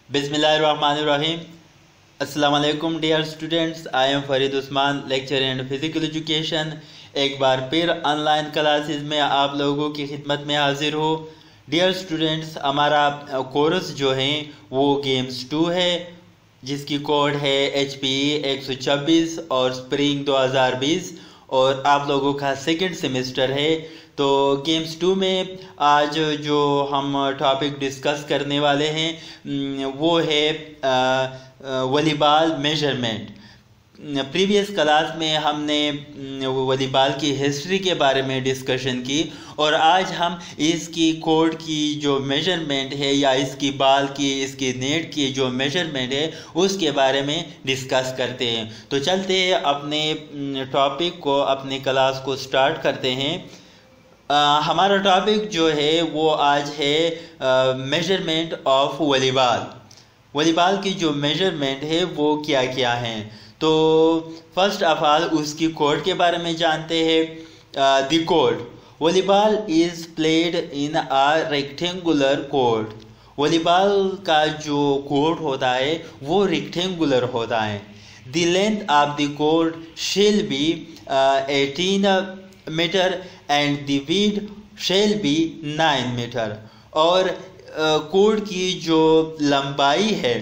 बिस्मिल्लाहिर्रहमानिर्रहीम। अस्सलाम वालेकुम dear students, I am Farid Usman, lecture and physical education. एक बार फिर ऑनलाइन क्लासेस में आप लोगों की खिदमत में हाजिर हो। डियर स्टूडेंट्स, हमारा कोर्स जो है वो गेम्स 2 है, जिसकी कोड है HPE 126 और स्प्रिंग 2020, और आप लोगों का सेकंड सेमेस्टर है। तो गेम्स 2 में आज जो हम टॉपिक डिस्कस करने वाले हैं वो है वॉलीबॉल मेजरमेंट। प्रीवियस क्लास में हमने वॉलीबॉल की हिस्ट्री के बारे में डिस्कशन की, और आज हम इसकी कोर्ट की जो मेजरमेंट है या इसकी बॉल की, इसकी नेट की जो मेजरमेंट है उसके बारे में डिस्कस करते हैं। तो चलते हैं अपने टॉपिक को, अपनी क्लास को स्टार्ट करते हैं। हमारा टॉपिक जो है वो आज है मेजरमेंट ऑफ वॉलीबॉल। वॉलीबॉल की जो मेजरमेंट है वो क्या क्या हैं। तो फर्स्ट ऑफ ऑल उसकी कोर्ट के बारे में जानते हैं। The court, volleyball is played in a rectangular court. Volleyball का जो कोर्ट होता है वो रेक्टेंगुलर होता है। The length of the court shall be 18 metre and the width shall be 9 metre. और कोर्ट की जो लंबाई है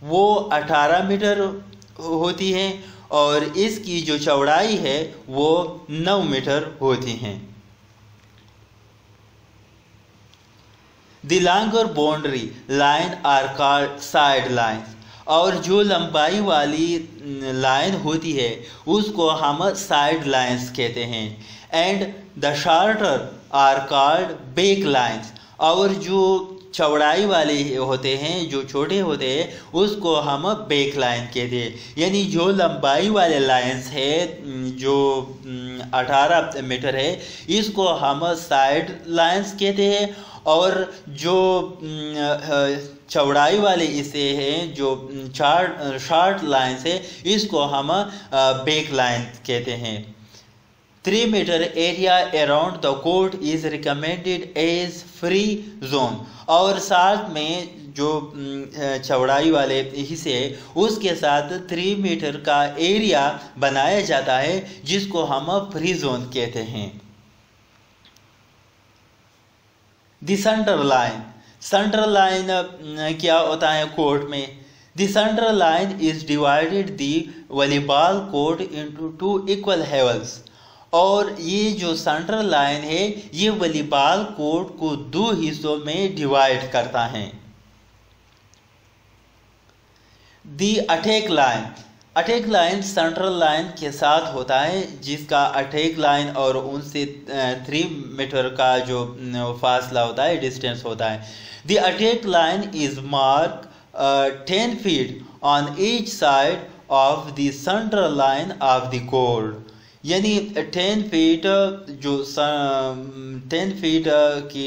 वो 18 मीटर होती है, और इसकी जो चौड़ाई है वो 9 मीटर होती हैं। The longer boundary line are called side line. और जो लंबाई वाली लाइन होती है उसको हम साइड लाइन्स कहते हैं। And the shorter are called back lines. और जो चौड़ाई वाले होते हैं, जो छोटे होते हैं, उसको हम बैक लाइन कहते हैं। यानी जो लंबाई वाले लाइन्स है जो 18 मीटर है, इसको हम साइड लाइन्स कहते हैं। और जो चौड़ाई वाले इसे हैं, जो शॉर्ट लाइन्स है, इसको हम बैक लाइन कहते हैं। 3 metre area around the court is recommended as free zone. और साथ में जो चौड़ाई वाले हिस्से उसके साथ 3 मीटर का एरिया बनाया जाता है, जिसको हम फ्री जोन कहते हैं। The centre line, centre line क्या होता है कोर्ट में। The centre line is divided the volleyball court into 2 equal Havells. और ये जो सेंट्रल लाइन है ये वॉलीबॉल कोर्ट को 2 हिस्सों में डिवाइड करता है। दी attack line, attack line central line के साथ होता है, जिसका अटैक लाइन और उनसे 3 मीटर का जो फासला होता है, डिस्टेंस होता है। The attack line is mark 10 feet on each side of the central line of the court. यानी 10 फीट जो 10 फीट की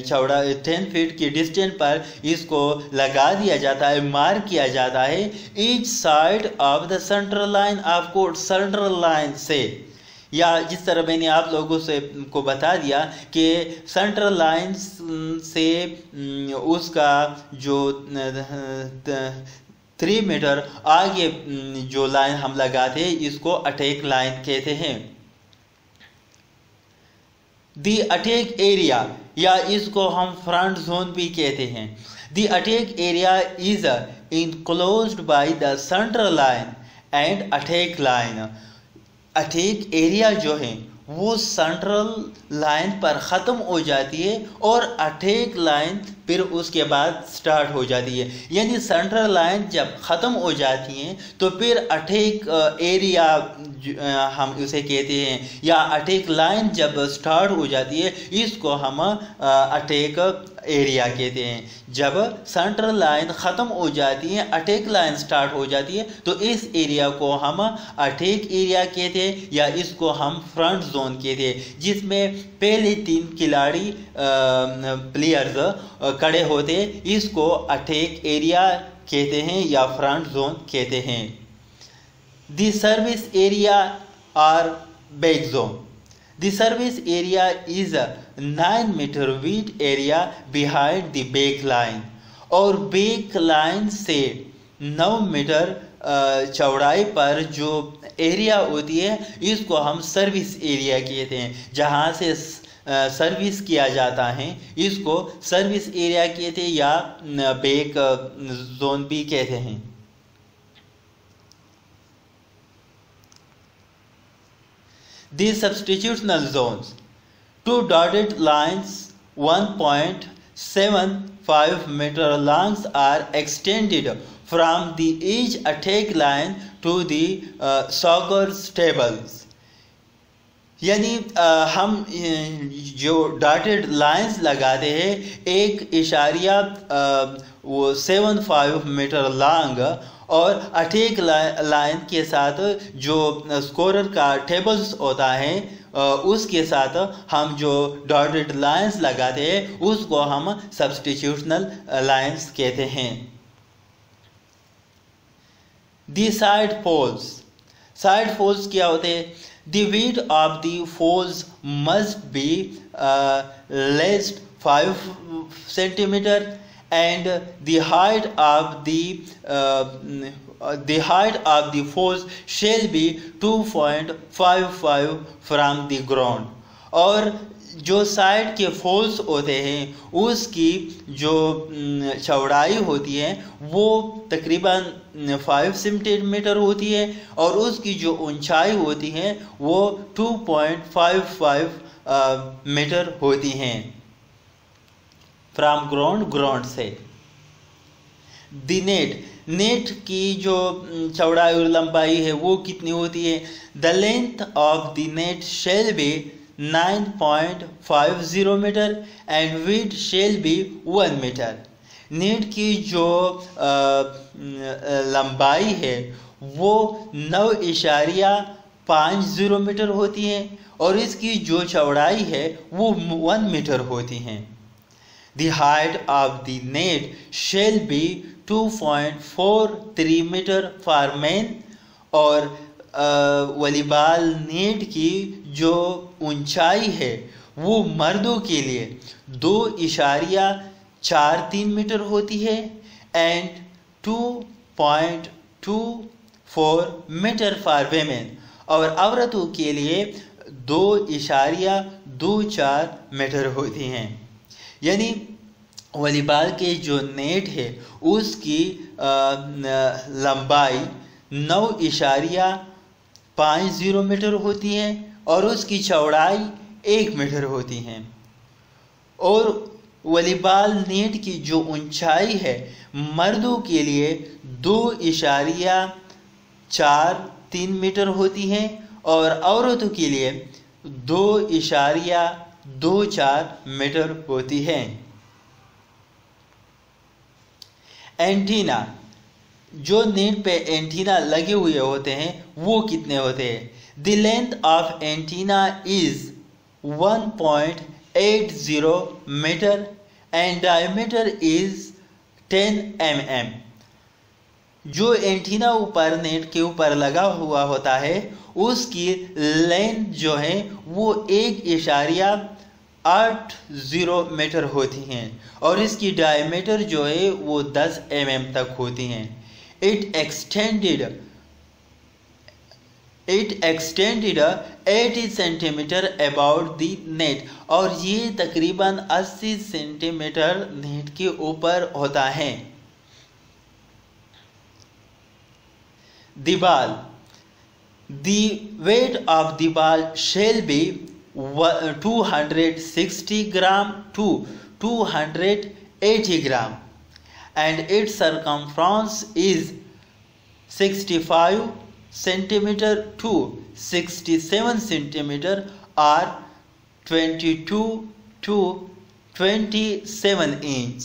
चौड़ा 10 फीट की डिस्टेंस पर इसको लगा दिया जाता है, मार्क किया जाता है each side of the central line of court. Central line से, या जिस तरह मैंने आप लोगों से को बता दिया कि सेंट्रल लाइन से उसका जो 3 मीटर आगे जो लाइन हम लगाते हैं इसको अटैक लाइन कहते हैं। दी अटैक एरिया, या इसको हम फ्रंट जोन भी कहते हैं। दी attack area is enclosed by the central line and attack line. Attack area जो है वो सेंट्रल लाइन पर ख़त्म हो जाती है और अटैक लाइन फिर उसके बाद स्टार्ट हो जाती है। यानी सेंट्रल लाइन जब ख़त्म हो जाती हैं तो फिर अटैक एरिया हम उसे कहते हैं, या अटैक लाइन जब स्टार्ट हो जाती है इसको हम अटैक एरिया कहते हैं। जब सेंट्रल लाइन ख़त्म हो जाती है, अटैक लाइन स्टार्ट हो जाती है, तो इस एरिया को हम अटैक एरिया कहते हैं, या इसको हम फ्रंट जोन कहते हैं, जिसमें पहले 3 खिलाड़ी प्लेयर्स खड़े होते, इसको अटैक एरिया कहते हैं या फ्रंट जोन कहते हैं। द सर्विस एरिया और back zone, the service area is a 9 meter width area behind the back line। और बेक लाइन से 9 मीटर चौड़ाई पर जो एरिया होती है इसको हम सर्विस एरिया कहते हैं। जहाँ से सर्विस किया जाता है इसको सर्विस एरिया कहते हैं या बेक जोन भी कहते हैं। These substitutional zones, two dotted lines 1.75 meter long are extended from the each attack line to the soccer's tables। यानी हम जो डॉटेड लाइंस लगाते हैं एक इशारिया वो 7.5 मीटर लॉन्ग और अटैक लाइन के साथ जो स्कोरर का टेबल्स होता है उसके साथ हम जो डॉटेड लाइंस लगाते हैं उसको हम सब्स्टिट्यूशनल लाइंस कहते हैं। दी साइड पोल्स क्या होते हैं? The width of the poles must be least 5 centimeter and the height of the poles shall be 2.55 from the ground। और जो साइड के फोल्स होते हैं उसकी जो चौड़ाई होती है वो तकरीबन 5 सेंटीमीटर होती है और उसकी जो ऊंचाई होती है वो 2.55 मीटर होती हैं फ्रॉम ग्राउंड से। दी नेट की जो चौड़ाई और लंबाई है वो कितनी होती है? The length of the net shall be 9.50 metre and width shall be 1 metre. Net की जो लंबाई है वो 9.50 मीटर होती है और इसकी जो चौड़ाई है वो 1 मीटर होती है। The height of the net shall be 2.43 metre for men और वॉलीबॉल नेट की जो ऊंचाई है वो मर्दों के लिए 2.43 मीटर होती है एंड 2.24 मीटर फॉर वेमेन और औरतों के लिए 2.24 मीटर होती हैं। यानी वॉलीबॉल के जो नेट है उसकी लंबाई 9.50 मीटर होती है और उसकी चौड़ाई 1 मीटर होती है और वॉलीबॉल नेट की जो ऊंचाई है मर्दों के लिए 2.43 मीटर होती है और औरतों के लिए 2.24 मीटर होती है। एंटीना, जो नेट पे एंटीना लगे हुए होते हैं वो कितने होते हैं? The length of antenna is 1.80 metre and diameter is 10 mm। जो एंटीना ऊपर नेट के ऊपर लगा हुआ होता है उसकी लेंथ जो है वो 1.80 मीटर होती हैं और इसकी डायमीटर जो है वो 10 mm तक होती हैं। It extended 80 centimetre about the net और ये तकरीबन 80 सेंटीमीटर नेट के ऊपर होता है। दीवाल, the weight of the ball shall be 260 gram to 280 gram and its circumference is 65 centimeter to 67 centimeter or 22 to 27 inch।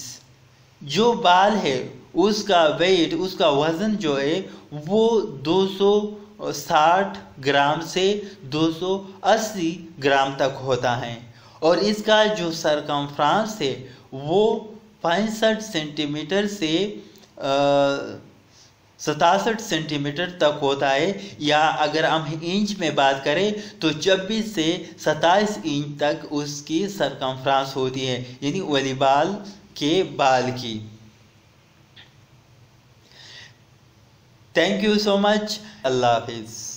जो बाल है उसका वेट, उसका वजन जो है वो 260 ग्राम से 280 ग्राम तक होता है और इसका जो सरकमफ्रांस है वो 65 सेंटीमीटर से 67 सेंटीमीटर तक होता है या अगर हम इंच में बात करें तो 26 से 27 इंच तक उसकी सरकमफ्रांस होती है यानी वॉलीबॉल के बाल की। Thank you so much. अल्लाह हाफिज़।